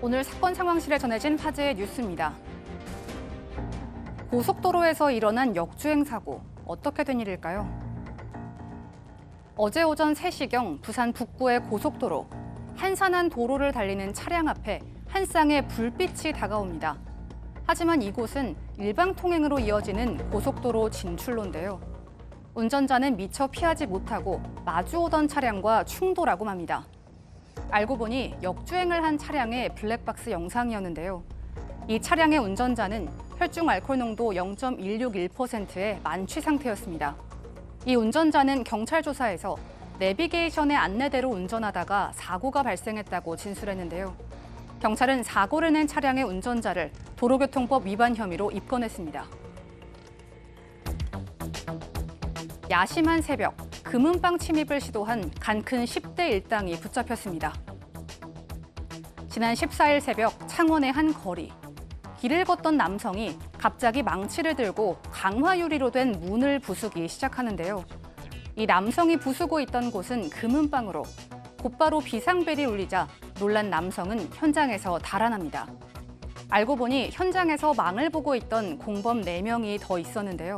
오늘 사건 상황실에 전해진 화제의 뉴스입니다. 고속도로에서 일어난 역주행 사고, 어떻게 된 일일까요? 어제 오전 3시경 부산 북부의 고속도로, 한산한 도로를 달리는 차량 앞에 한 쌍의 불빛이 다가옵니다. 하지만 이곳은 일방 통행으로 이어지는 고속도로 진출로인데요. 운전자는 미처 피하지 못하고 마주오던 차량과 충돌하고 맙니다. 알고 보니 역주행을 한 차량의 블랙박스 영상이었는데요. 이 차량의 운전자는 혈중 알코올 농도 0.161%의 만취 상태였습니다. 이 운전자는 경찰 조사에서 내비게이션의 안내대로 운전하다가 사고가 발생했다고 진술했는데요. 경찰은 사고를 낸 차량의 운전자를 도로교통법 위반 혐의로 입건했습니다. 야심한 새벽, 금은방 침입을 시도한 간큰 10대 일당이 붙잡혔습니다. 지난 14일 새벽 창원의 한 거리. 길을 걷던 남성이 갑자기 망치를 들고 강화 유리로 된 문을 부수기 시작하는데요. 이 남성이 부수고 있던 곳은 금은방으로 곧바로 비상벨이 울리자 놀란 남성은 현장에서 달아납니다. 알고 보니 현장에서 망을 보고 있던 공범 4명이 더 있었는데요.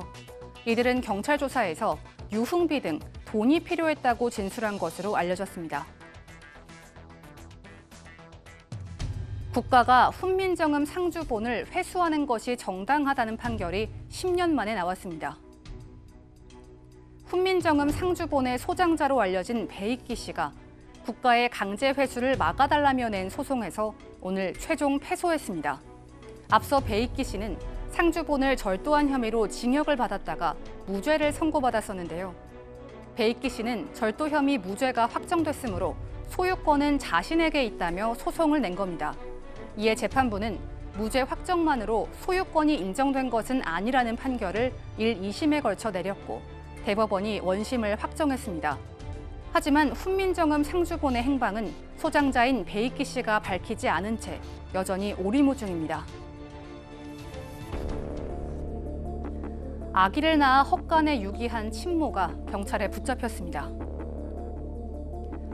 이들은 경찰 조사에서 유흥비 등 돈이 필요했다고 진술한 것으로 알려졌습니다. 국가가 훈민정음 상주본을 회수하는 것이 정당하다는 판결이 10년 만에 나왔습니다. 훈민정음 상주본의 소장자로 알려진 배익기 씨가 국가의 강제 회수를 막아달라며 낸 소송에서 오늘 최종 패소했습니다. 앞서 배익기 씨는 상주본을 절도한 혐의로 징역을 받았다가 무죄를 선고받았었는데요. 배익기 씨는 절도 혐의 무죄가 확정됐으므로 소유권은 자신에게 있다며 소송을 낸 겁니다. 이에 재판부는 무죄 확정만으로 소유권이 인정된 것은 아니라는 판결을 1, 2심에 걸쳐 내렸고 대법원이 원심을 확정했습니다. 하지만 훈민정음 상주본의 행방은 소장자인 배익기 씨가 밝히지 않은 채 여전히 오리무중입니다. 아기를 낳아 헛간에 유기한 친모가 경찰에 붙잡혔습니다.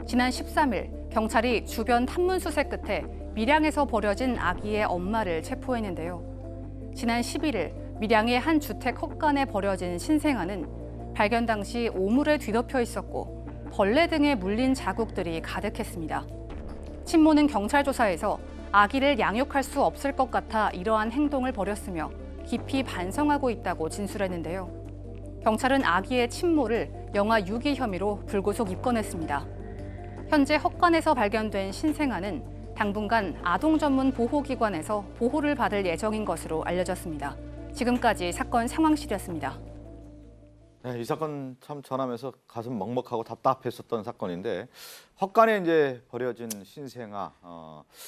지난 13일 경찰이 주변 탐문 수색 끝에 밀양에서 버려진 아기의 엄마를 체포했는데요. 지난 11일 밀양의 한 주택 헛간에 버려진 신생아는 발견 당시 오물에 뒤덮여 있었고 벌레 등에 물린 자국들이 가득했습니다. 친모는 경찰 조사에서 아기를 양육할 수 없을 것 같아 이러한 행동을 벌였으며 깊이 반성하고 있다고 진술했는데요. 경찰은 아기의 친모를 영아 유기 혐의로 불구속 입건했습니다. 현재 헛간에서 발견된 신생아는 당분간 아동 전문 보호기관에서 보호를 받을 예정인 것으로 알려졌습니다. 지금까지 사건 상황실이었습니다. 네, 이 사건 참 전하면서 가슴 먹먹하고 답답했었던 사건인데 헛간에 이제 버려진 신생아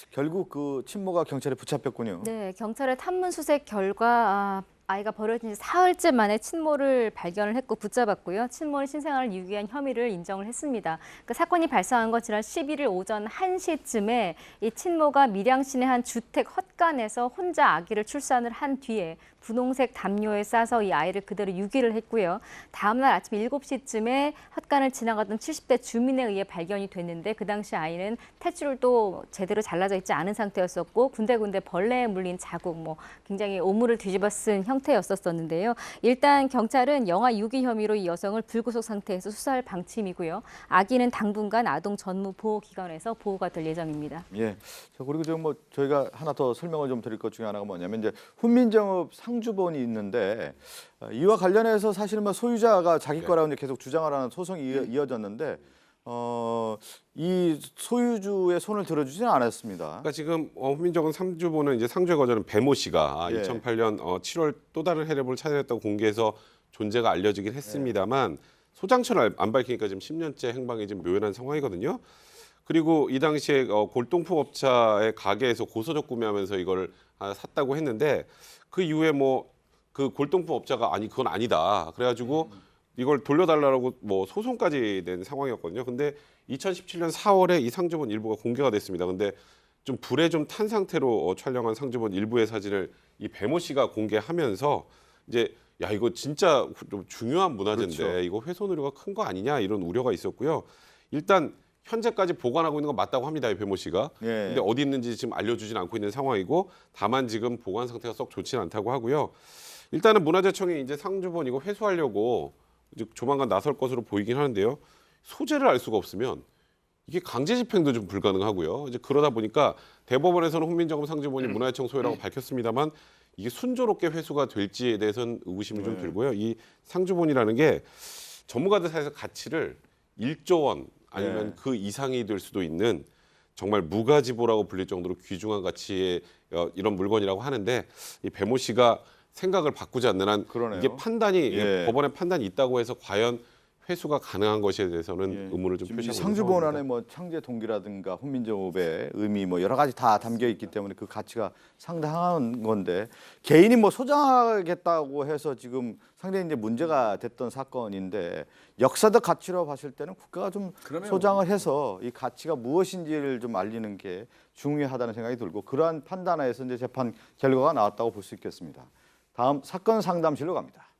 결국 그 친모가 경찰에 붙잡혔군요. 네, 경찰의 탐문 수색 결과 아이가 버려진 지 사흘째 만에 친모를 발견을 했고 붙잡았고요. 친모는 신생아를 유기한 혐의를 인정을 했습니다. 그 사건이 발생한 건 지난 11일 오전 1시쯤에 이 친모가 밀양시내 한 주택 헛간에서 혼자 아기를 출산을 한 뒤에 분홍색 담요에 싸서 이 아이를 그대로 유기를 했고요. 다음 날 아침 7시쯤에 헛간을 지나가던 70대 주민에 의해 발견이 됐는데 그 당시 아이는 탯줄도 제대로 잘라져 있지 않은 상태였었고 군데군데 벌레에 물린 자국, 굉장히 오물을 뒤집어 쓴 형태였었는데요. 일단 경찰은 영아 유기 혐의로 이 여성을 불구속 상태에서 수사할 방침이고요. 아기는 당분간 아동 전문 보호기관에서 보호가 될 예정입니다. 예. 자, 그리고 좀 저희가 하나 더 설명을 좀 드릴 것 중에 하나가 뭐냐면 이제 훈민정음 상주본이 있는데 이와 관련해서 사실은 소유자가 자기 거라고 이제 계속 주장을 하는 소송이 이어졌는데 이 소유주의 손을 들어주지는 않았습니다. 그러니까 지금 훈민정음 상주본은 이제 상주의 거절은 배모 씨가 예. 2008년 7월 또 다른 해례부를 찾아냈다고 공개해서 존재가 알려지긴 했습니다만 소장처를 안 밝히니까 지금 10년째 행방이 지금 묘연한 상황이거든요. 그리고 이 당시에 골동품 업자의 가게에서 고서적 구매하면서 이걸 샀다고 했는데 그 이후에 그 골동품 업자가 아니 그건 아니다. 그래가지고 이걸 돌려달라고 소송까지 낸 상황이었거든요. 근데 2017년 4월에 이 상주본 일부가 공개가 됐습니다. 근데 좀 불에 좀 탄 상태로 촬영한 상주본 일부의 사진을 이 배모 씨가 공개하면서 이제 야 이거 진짜 좀 중요한 문화재인데 그렇죠. 이거 훼손 우려가 큰 거 아니냐 이런 우려가 있었고요. 일단 현재까지 보관하고 있는 건 맞다고 합니다. 이 배모 씨가. 예. 근데 어디 있는지 지금 알려주진 않고 있는 상황이고 다만 지금 보관 상태가 썩 좋지는 않다고 하고요. 일단은 문화재청이 이제 상주본 이거 회수하려고 이제 조만간 나설 것으로 보이긴 하는데요. 소재를 알 수가 없으면 이게 강제 집행도 좀 불가능하고요. 이제 그러다 보니까 대법원에서는 훈민정음 상주본이 문화재청 소유라고 밝혔습니다만 이게 순조롭게 회수가 될지에 대해서는 의구심이 좀 들고요. 이 상주본이라는 게 전문가들 사이에서 가치를 1조 원 아니면 네. 그 이상이 될 수도 있는 정말 무가지보라고 불릴 정도로 귀중한 가치의 이런 물건이라고 하는데 이 배모 씨가 생각을 바꾸지 않는 한 그러네요. 이게 판단이 예. 법원의 판단이 있다고 해서 과연 회수가 가능한 것에 대해서는 예. 의문을 좀 지금 이 표시하고 있는 상주본 상황입니다. 안에 뭐 창제 동기라든가 훈민정음의 의미 뭐 여러 가지 다 담겨 있기 때문에 그 가치가 상당한 건데 개인이 뭐 소장하겠다고 해서 지금 상당히 이제 문제가 됐던 사건인데 역사적 가치로 봤을 때는 국가가 좀 소장을 해서 이 가치가 무엇인지를 좀 알리는 게 중요하다는 생각이 들고 그러한 판단하에서 이제 재판 결과가 나왔다고 볼 수 있겠습니다. 다음 사건 상담실로 갑니다.